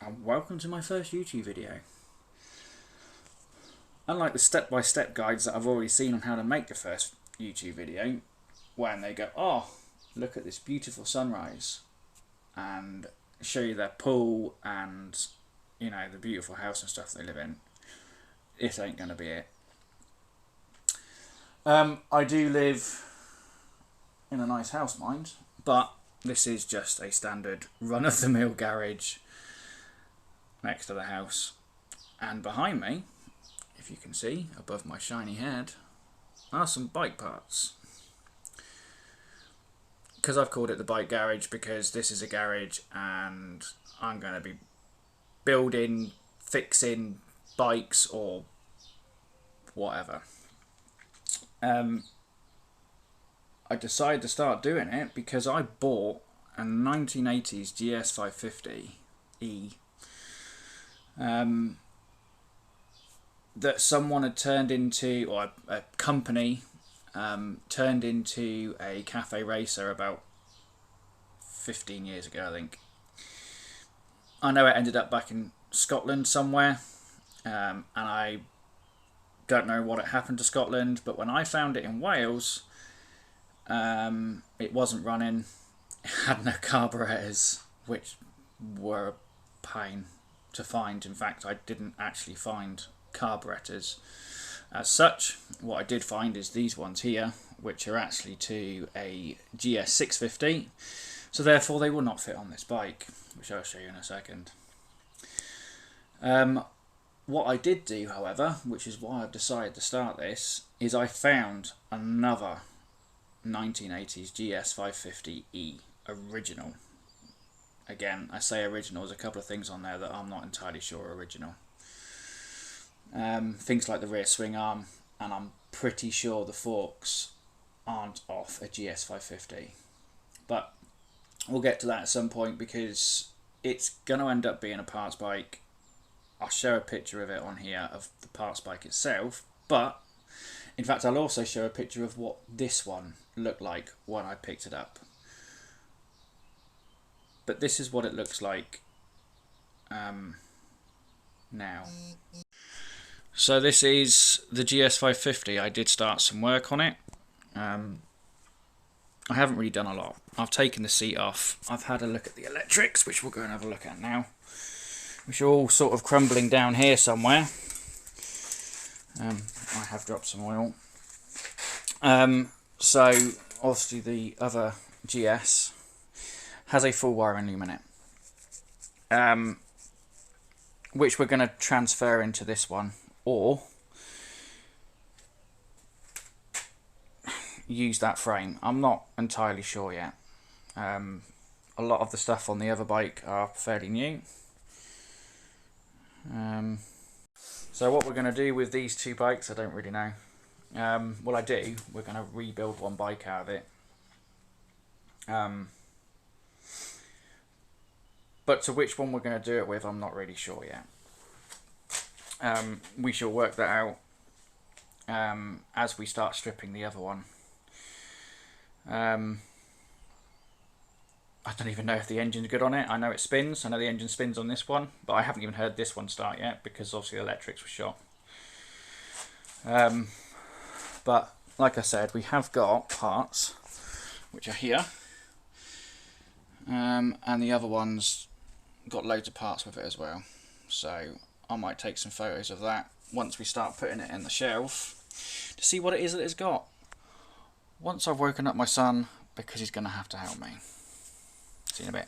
and welcome to my first YouTube video. Unlike the step-by-step guides that I've already seen on how to make the first YouTube video, when they go, oh, look at this beautiful sunrise, and show you their pool and, you know, the beautiful house and stuff they live in, it ain't going to be it. I do live in a nice house, mind, but this is just a standard run-of-the-mill garage next to the house. And behind me, if you can see above my shiny head, are some bike parts. Because I've called it the bike garage, because this is a garage and I'm going to be building, fixing bikes or whatever. I decided to start doing it because I bought a 1980s GS550E that someone had turned into, or a company turned into a cafe racer about 15 years ago, I think. I know it ended up back in Scotland somewhere, and I don't know what had happened to Scotland, but when I found it in Wales, it wasn't running. It had no carburetors, which were a pain to find. In fact, I didn't actually find carburetors as such. What I did find is these ones here, which are actually to a GS650, so therefore they will not fit on this bike, which I'll show you in a second. What I did do, however, which is why I've decided to start this, is I found another 1980s GS550E original. Again, I say original, there's a couple of things on there that I'm not entirely sure are original. Things like the rear swing arm, and I'm pretty sure the forks aren't off a GS550. But we'll get to that at some point because it's going to end up being a parts bike. I'll show a picture of it on here of the parts bike itself, but in fact I'll also show a picture of what this one looked like when I picked it up. But this is what it looks like now. So this is the GS550. I did start some work on it. I haven't really done a lot. I've taken the seat off. I've had a look at the electrics, which we'll go and have a look at now, which are all sort of crumbling down here somewhere. I have dropped some oil. So obviously the other GS has a full wiring loom in it, which we're going to transfer into this one, or use that frame. I'm not entirely sure yet. A lot of the stuff on the other bike are fairly new. So what we're going to do with these two bikes, I don't really know. Well, I do. We're going to rebuild one bike out of it. But to which one we're going to do it with, I'm not really sure yet. We shall work that out as we start stripping the other one. I don't even know if the engine's good on it. I know it spins. I know the engine spins on this one, but I haven't even heard this one start yet because obviously the electrics were shot. But like I said, we have got parts which are here, and the other one's got loads of parts with it as well. So I might take some photos of that once we start putting it in the shelf to see what it is that it's got. Once I've woken up my son, because he's going to have to help me. See you in a bit.